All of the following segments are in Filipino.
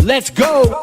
Let's go!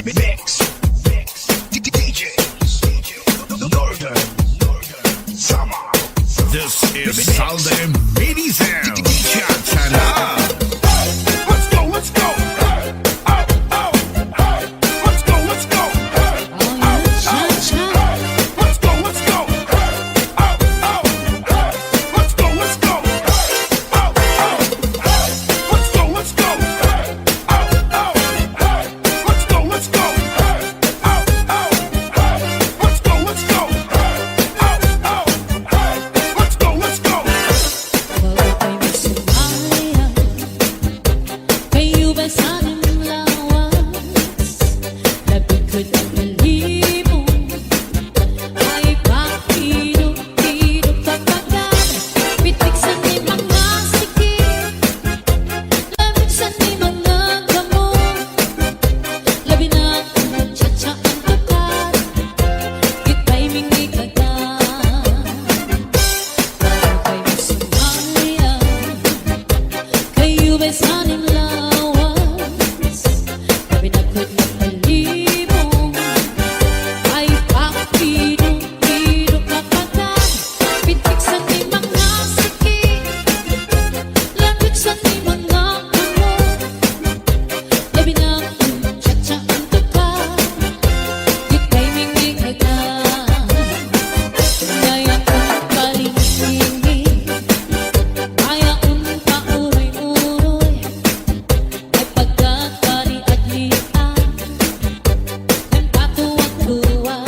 Mix. DJ. Northern Samar. This is Southern Mini Sound. Chachana. Let's go, let's go. Let's go, let's go. Let's go, let's go. Let's go, let's go. Let's go, let's go. Let's go, let's go. Let's go, let's go. Let's go, let's go. Kayo ba sa aking lawas? Labi ko ng malimo ay pakilog-kilog kapagad. Pitik sa ni mga sikip, lamig sa ni mga gamot. Labi na akong nagtsatsa ang takat, kita'y mingi kagad. Para kay masumaya, kayo ba'y sanang lawas? Labi na ko'y makalimo ay pakilog-kilog kapagad. Pitik sa ni mga sikip, lamig sa ni mga gamot. Labi na akong nagtsatsa ang takat, kita'y mingi kagad. Kaya kong palingingin, kaya kong pauroy-uroy, ay pagkakari at lian, ng katuwang-tuwa.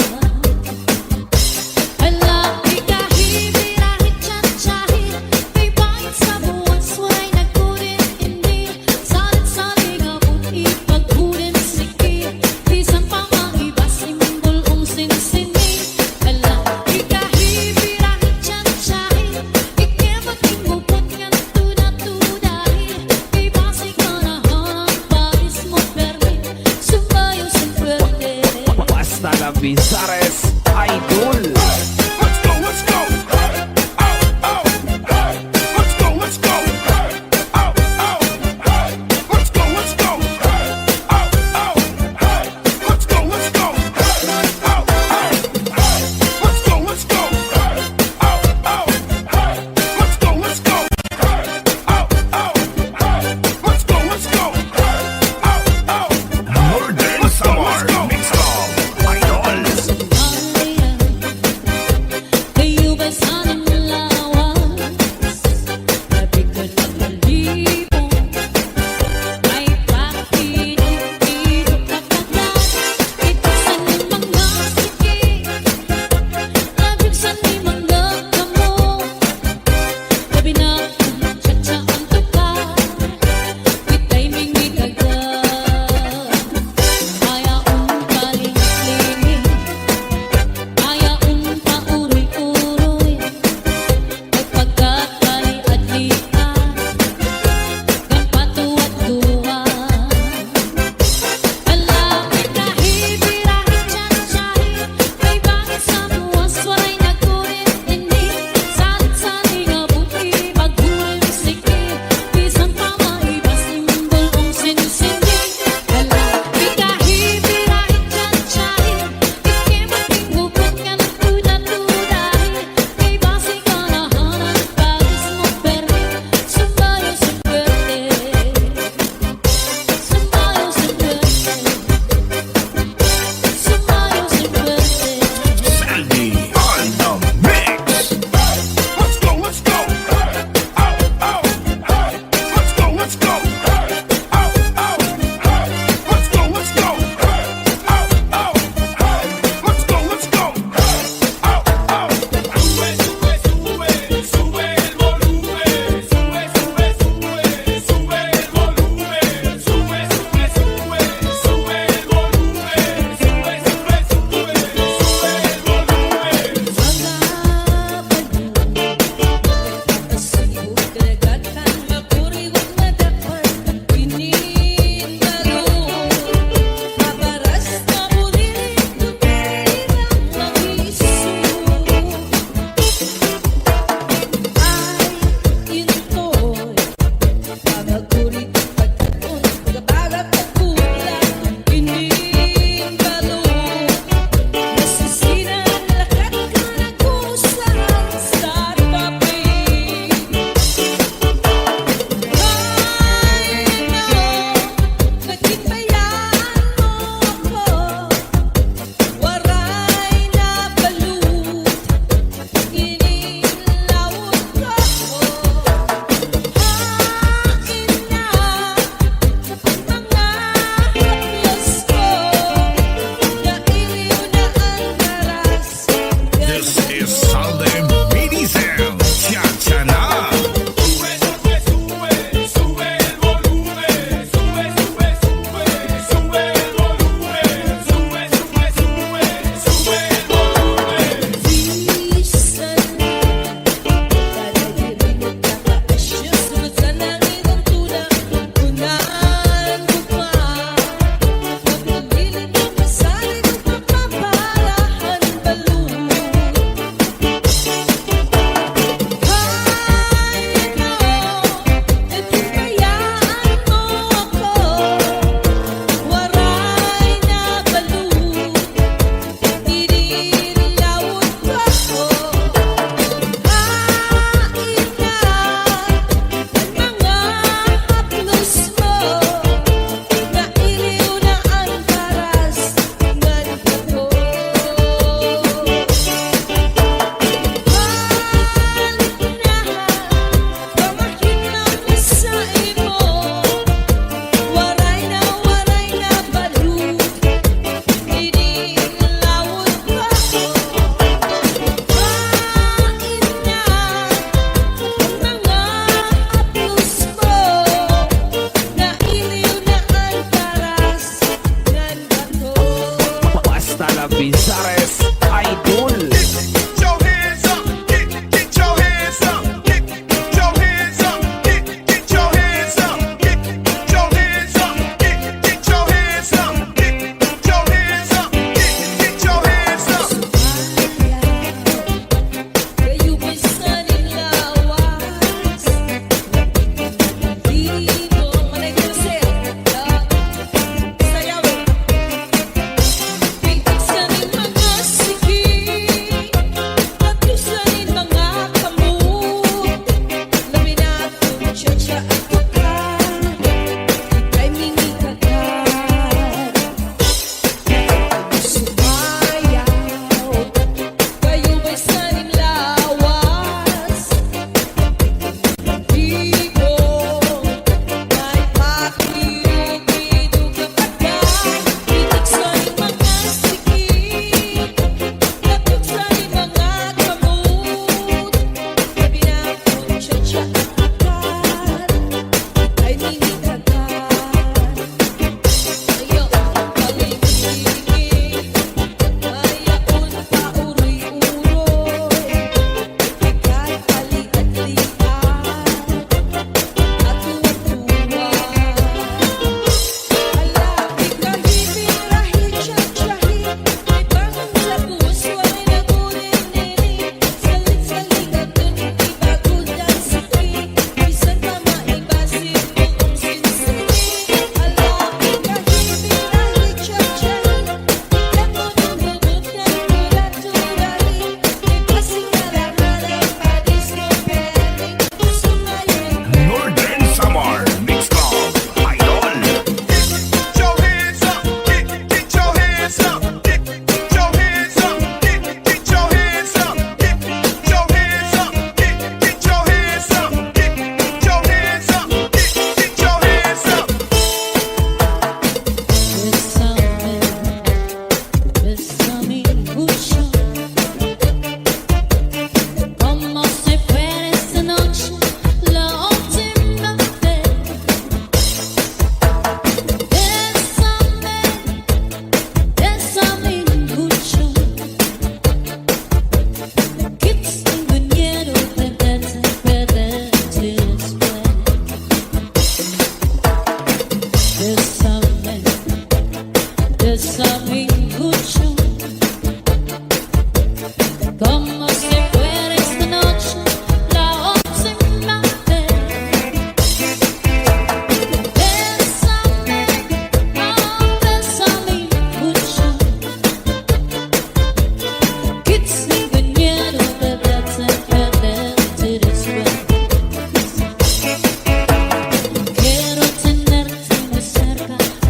Alaki kahit birahe tsatsahit, may bayan sa buwan sway nagkulit-indi. Salit-saling abot ipagkulit sikip, isang pamangibas simbol kong sinisini. Alaki kahit birahe tsatsahit, ikimating bukod nga tuna-tunahin. Kay base ka na baris mo permit, sumayo sa pwede. Basta la Bizares Idol. Let's go, let's go. Let's go, let's go. Let's go, let's go. Let's go, let's go. Let's go, let's go. Let's go, let's go. Let's go, let's go. Northern Samar. Mix of idols.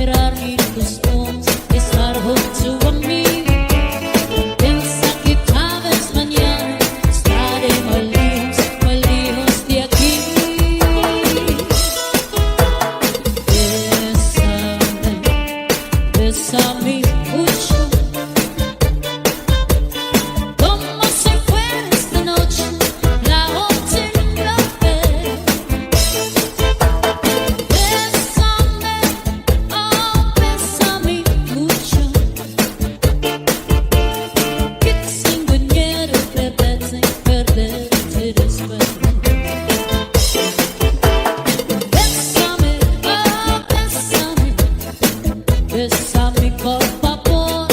superar mis costumbres, estar junto a mí. Piensa que tal vez mañana estaremos lejos de aquí. Bésame, bésame mucho, como si fuera esta noche la última vez. Bésame, oh, bésame mucho, que tengo miedo de perderte después. Bésame, oh, bésame, bésame por favor.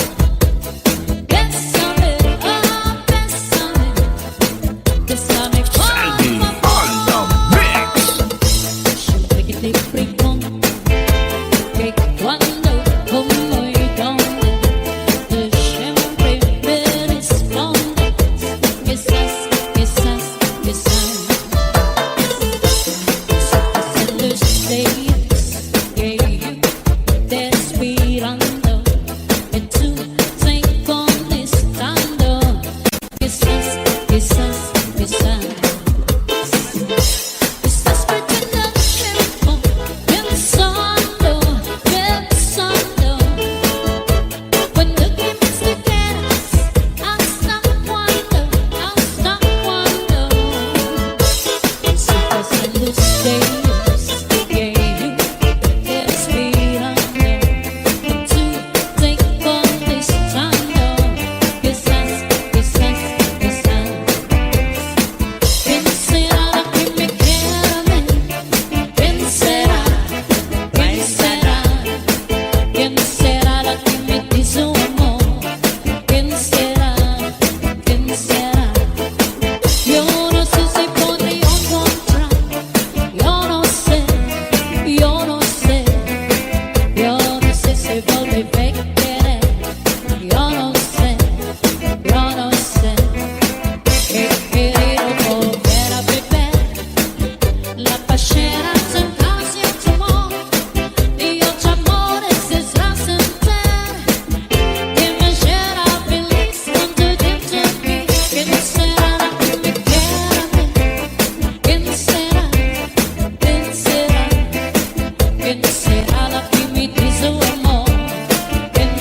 Bésame, oh, bésame, bésame por Saldi favor. on the mix. Siempre que te pregunto que cuándo, cómo y dónde, tú siempre me respondes quizás, quizás, quizás. En los días que yo te esperando y tú te contestando quizás, quizás, quizás. Estás perdiendo el tiempo pensando, pensando. Cuando quieres te quedas, ¿hasta cuándo? ¿Hasta cuándo? Si pasan los días que yo te esperando y tú te contestando quizás, quizás, quizás. ¿Quién será la que me quiera a mí? ¿Quién será? ¿Quién será? ¿Quién será la que me dice un amor? ¿Quién será? ¿Quién será? Yo no sé si podría encontrar. Yo no sé, yo no sé. Yo no sé si volveré a querer. Yo no sé, yo no sé. He querido volver a beber la pachera sin casi otro amor y otro amor es sentir que me llena feliz cuando dentro de mí. ¿Quién será la que me quiera a mí? ¿Quién será? ¿Quién será? ¿Quién será la que me dice un amor? ¿Quién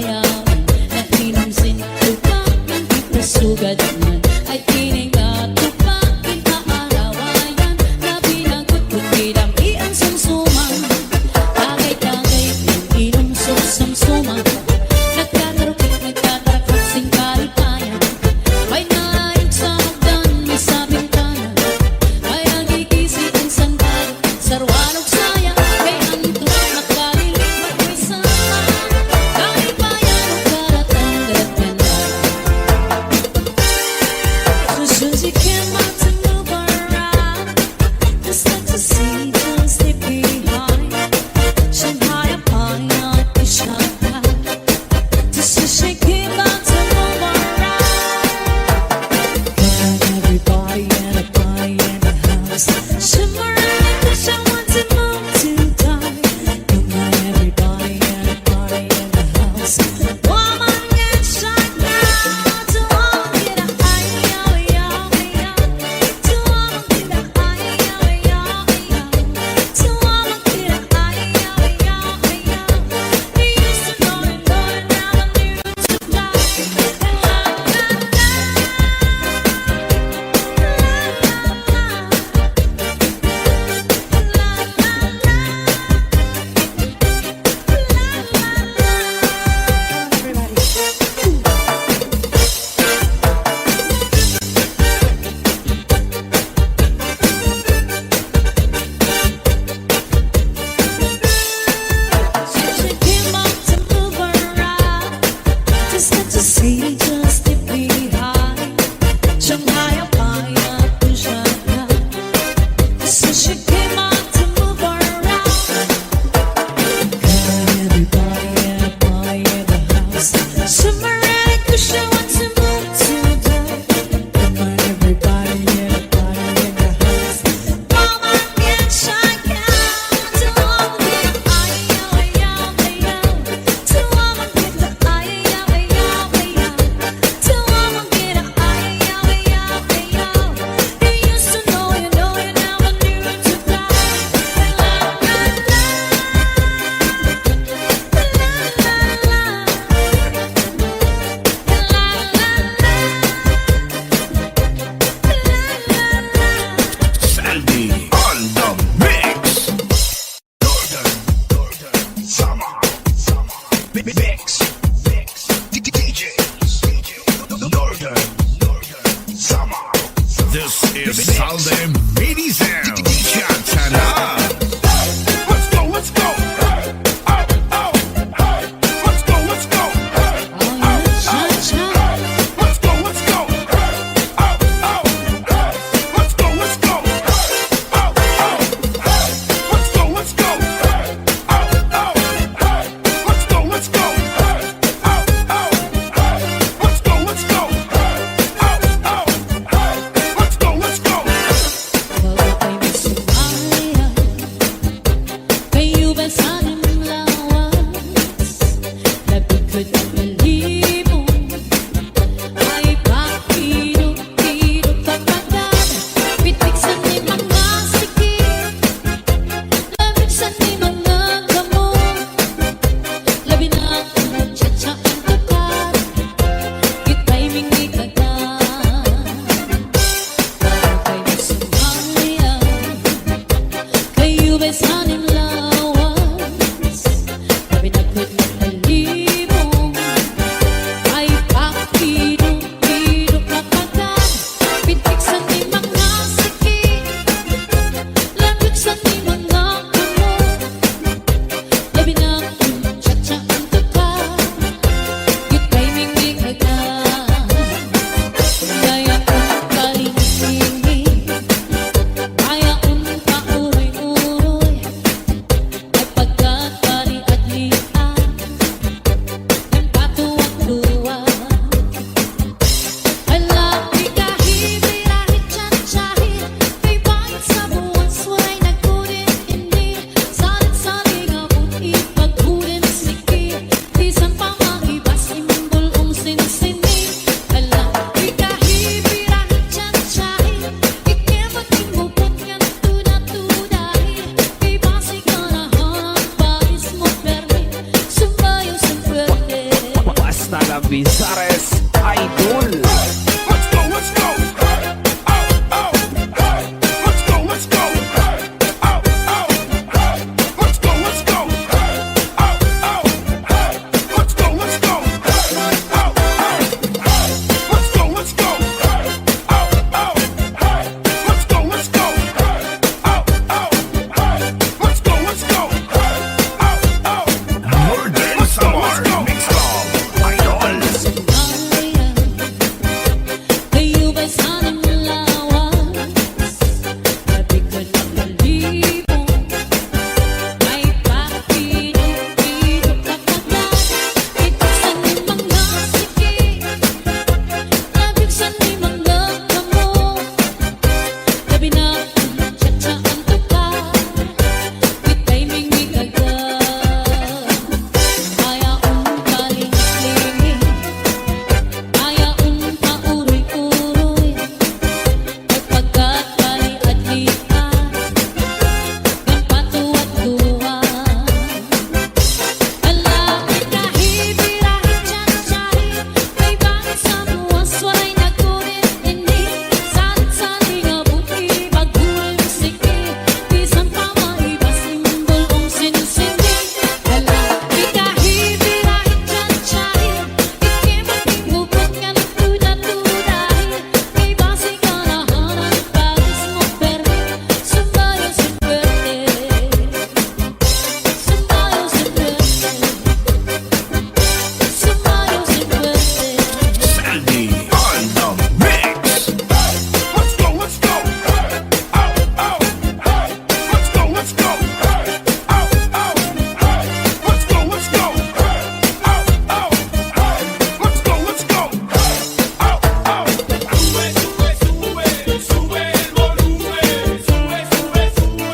sarayawan na inumsin upang hindi presugad man ay tinigatupak inaarawayan na binagot kutidami ang sumsumang tagay-tagay ng inumsok samsumang nagtatarukit nagtatarakot sing kalipayan may naayog sa magdan may sabing kanan may nagkikisip ang sandal sarwalog saya may antok nakalilig may sama kalipayan o karatang dalatanda just as you came out to move around just like to see just stay behind Shanghai upon your Shanghai just as she came out to move around got everybody and a body in the house shimmering in the show want to move to die got everybody and a body in the house woman get shot now to all get a high to all get a high to all get a high to all get a high they used to know it now I knew to fly She came out to move around just not to see just to be high Shanghai upon your Shanghai so she came out to move around got everybody and a body in the house shimmering cushion want to move to die got everybody and a body in the house woman get shot down to all get a high to all get the high to all get a high they used to know you never knew to fly Sandy on the mix. Northern Samar. Mix. DJs. Northern Samar. This is Southern Mini Sound. Chantana. Let's go, let's go. Hey, oh, oh, hey. Let's go, let's go. Hey, oh yeah cha-cha let's go, let's go. Hey, oh, oh, hey. Let's go, let's go. Hey, oh, oh, hey. Let's go, let's go. Hey, oh, oh, hey. Let's go, let's go. Hey, oh, oh, hey. Let's go, let's go. Hey, oh, oh, hey. Let's go, let's go. hasta la Bizares Idol. Let's go, let's go. Hey, oh, oh, hey. Let's go, let's go. Hey, oh, oh, hey. Let's go, let's go. Hey, oh, oh, hey. Let's go, let's go. Hey, oh, oh, hey. Let's go, let's go. Hey, oh, oh, hey. Let's go, let's go. Hey, oh, oh, hey. Let's go, let's go. Hey, oh, oh. Northern Samar Mix Club Idol. Kayo ba'y sanang lawas? Sabi ko na balibo. May pakino-pino ka pagkat. Ibigsan ni mga sikit. Nabigsan ni mga kamo. Gabi na tsa-tsaan tuka. Itay mingmig agad. Ayaon kaling-lingin. Ayaon pauroy-uroy. At pagkakali at lita. Ng patuwa-tuwa. Alapit kahit birahe tiyat-tiyari. May bakit sa buwas walay nagkulit hindi. Saan-saan nga buti paghuloy musiki. Bisan pa maiba simbol kong sinisindi. Alapit kahit birahe tiyat-tiyari. Ikimating hubot nga nagtuda-tudahi. May base ka na hanap bagis mo permi. Sumbayo sa pwerte. Sumbayo sa pwerte. Sumbayo sa pwerte. Sandy on the mix. Let's go, let's go. Hey, oh, oh, hey. Let's go, let's go. Hey, oh, oh, hey. Let's go, let's go. Hey, oh, oh, hey. Let's go, let's go. Hey, oh, oh. Sube, sube, sube el volumen. Sube, sube, sube,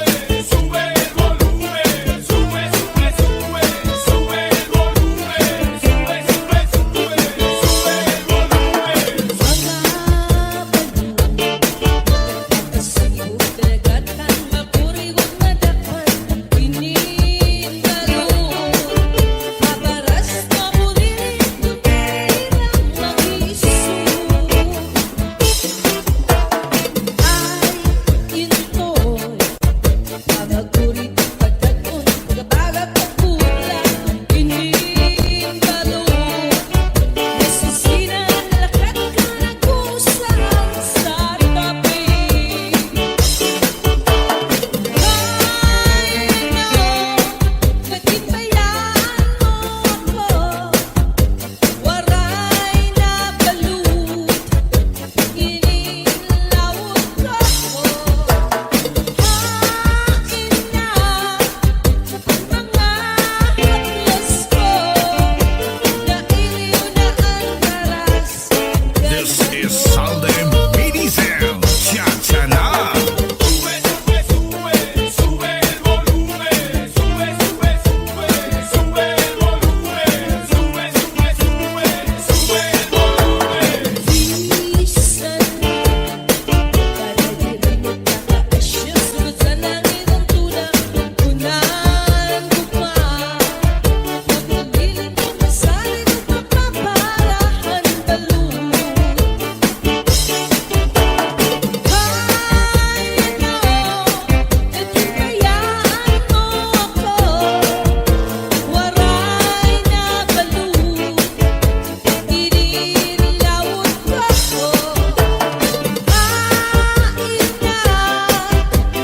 sube el volumen. Sube, sube, sube, sube el volumen. Sube, sube, sube, sube el volumen. Kasibog dagatan mapurigot madapan pinindalo mabaras mabulilit tumilang magiso ay intoy pamagurit pagkakon pagkabaga pagkulang pinindalo nasisinan lakat ka nagkusang sa tabi. Nagtibayan mo ako, waray na balut, inilawot ko. Hain na ang mga haplos ko, nailiw na ang karas. This is Southern Medicine. Chachana. Sube, sube, sube, sube el volumen. Sube, sube, sube, sube el volumen. Sube, sube, sube, sube el volumen. Bisan para di rin magkakaasya sunod sa langit ang tulak unan gugma pagpabilin mo masalit at mapaparahan balut kaya na nagtibayan mo ako waray na balut inilawot ko hain na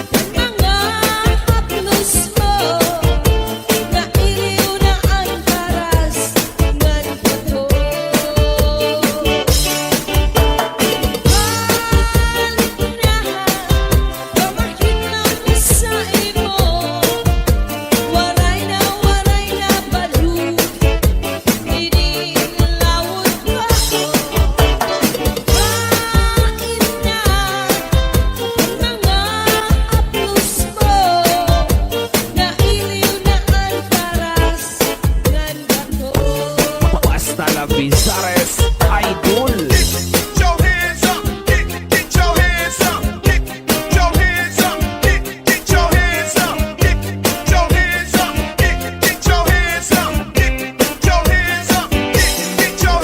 ang mga haplos mo nailiw na ang karas ngan bato pamahinang sa imo waray na balut inilawot ko hain na ang mga haplos mo nailiw na ang karas ngan bato. Hasta la Bizares Idol. Get your hands up, get your hands up, get your hands up, get your hands up, get your hands up, get your hands up, get your hands up, get your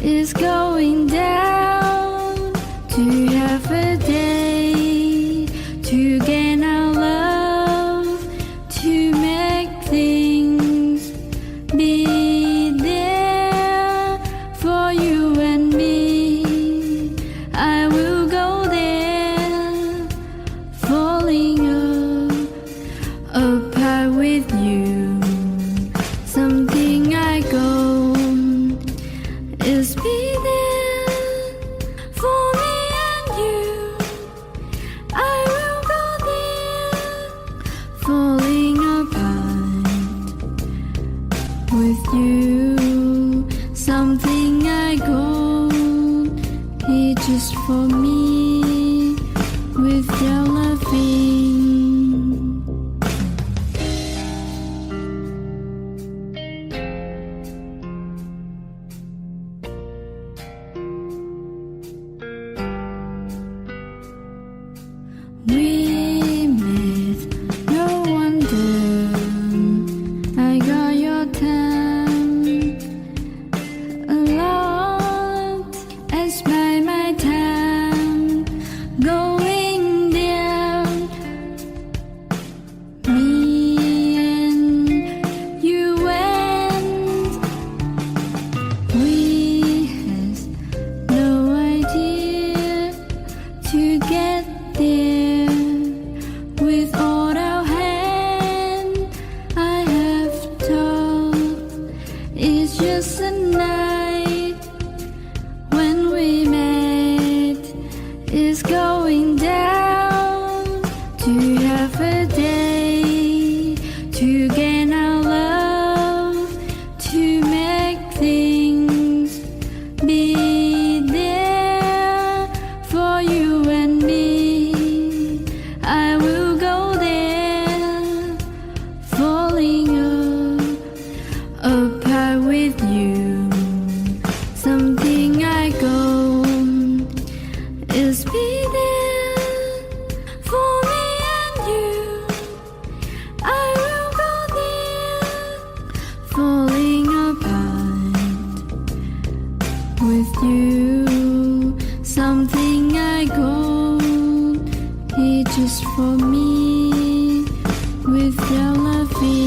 is going down to have a day to gain our love, to make things be there for you and me. I will go there, falling apart with you. Something I go is be there for me and you. I will go there, falling apart with you. Something I go be just for me with your loving. We met, no wonder I got your time. A lot I spend my time going there. Me and you went. We had no idea to get there with all our hand. I have thought it's just a night when we met is going down to have a day to gain our love, to make things be there for you and me. I will go there, falling apart with you. Something I go is be there for me and you. I will go there, falling apart with you. Something I go be just for me with your loving.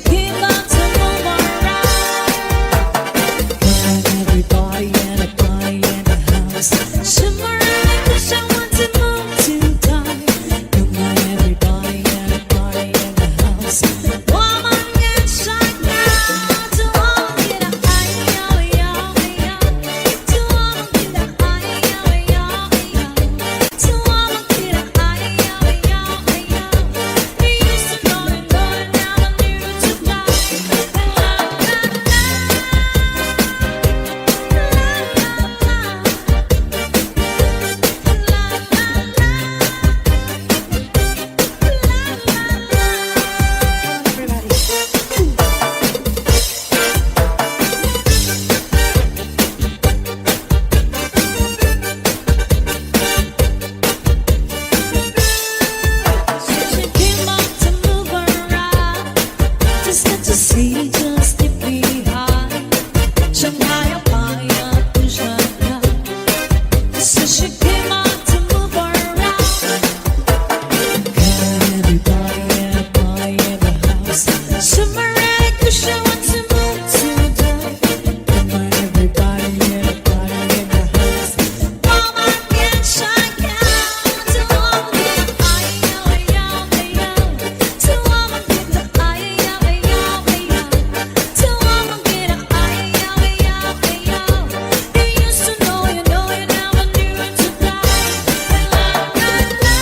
came out to move around. Got everybody and a party in the house. Shimmer like wish I want to move to die. You got everybody and a party in the house. Woman get shot down. To all get a high, yo, yo, yo. To all get a high, yo, yo, yo. To all get a high, yo, yo, yo. We used to know it, now I'm new to die. La la She came out to move around, just got to see, just to be high. Shanghai, Apaya, Pujaya. So she came out to move around. Got everybody and a party in the house. Shimmer like wish I want to move to die. Got everybody and a party in the house. Woman get shot down. To all get high, yo, yo, yo. To all get the high, yo, yo, yo. To all get a high, yo, yo, yo. You used to know you never knew to die. La la la.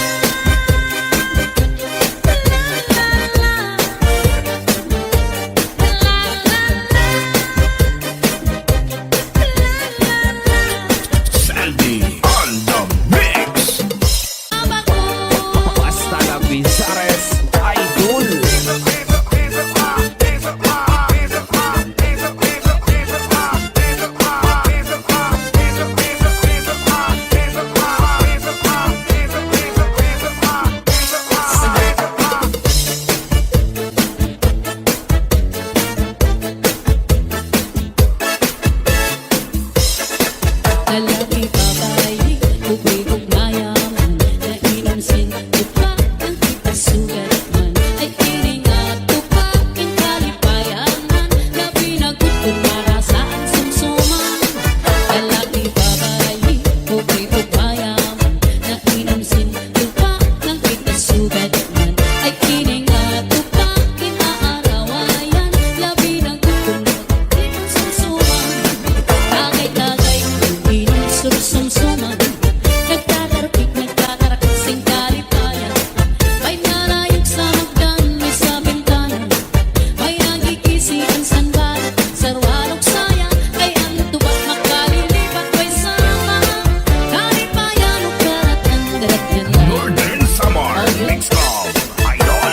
Sandy on the mix. Basta la Bizares Idol. Lalaki, babae, ubig-ug mayaman. Nainamsin, tupak, ang kitasugat man. Ay tiningat, tupak, ang kalipayanan. Labi na gutod para saan sumsuman. Lalaki, babae, ubig-ug mayaman. Nainamsin, tupak, ang kitasugat man. Ay tiningat, tupak, ang aarawayan. Labi na gutod para sumsuman. Tagay-tagay, inom sumsuman. Nagtatarapik, nagtatarakasing kalipayan. May nalayog sa hagdan, may sa bintana. May nagkikisikan sanbalat, sarwalog saya. Ay ang tubak makalilipat, may sama. Kalipayan, ukarat, ang darat yan lang. Northern Samar Mix Club Idol.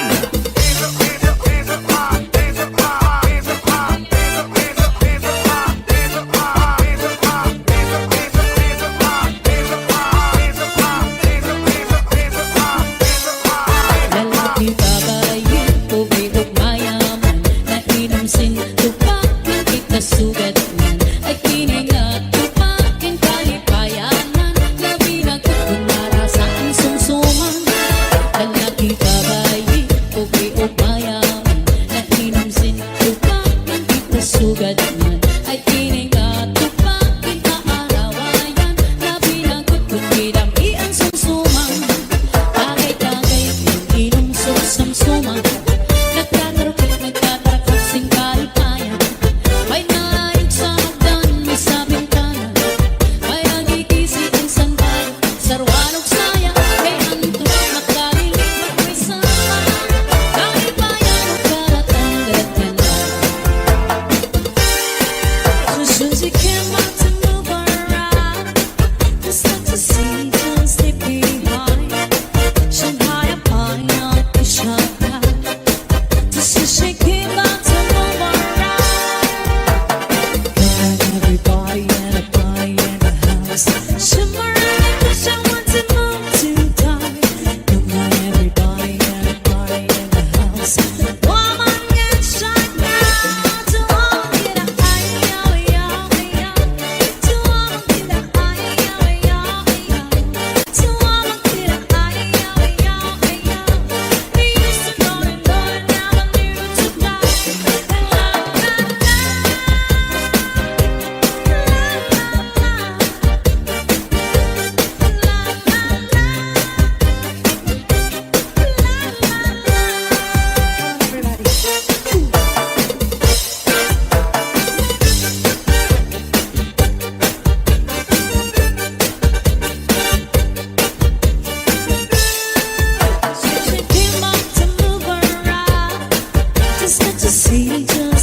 Lalaki, babae, ubig-ug mayaman. Nainamsin, tupak, ang kitasugat man. Ay tiningat, tupak, ang kalipayanan. Labi na gutod para saan sumsuman. Lalaki, babae, ubig-ug mayaman. Nainamsin, tupak, ang kitasugat man. Ay tiningat, tupak, ang kaarawayan. Labi na gutod kidami ang sumsuman. Tagay-tagay, inom sumsuman. Nagtatarapik, nagtatarakasing kalipayan. to see, just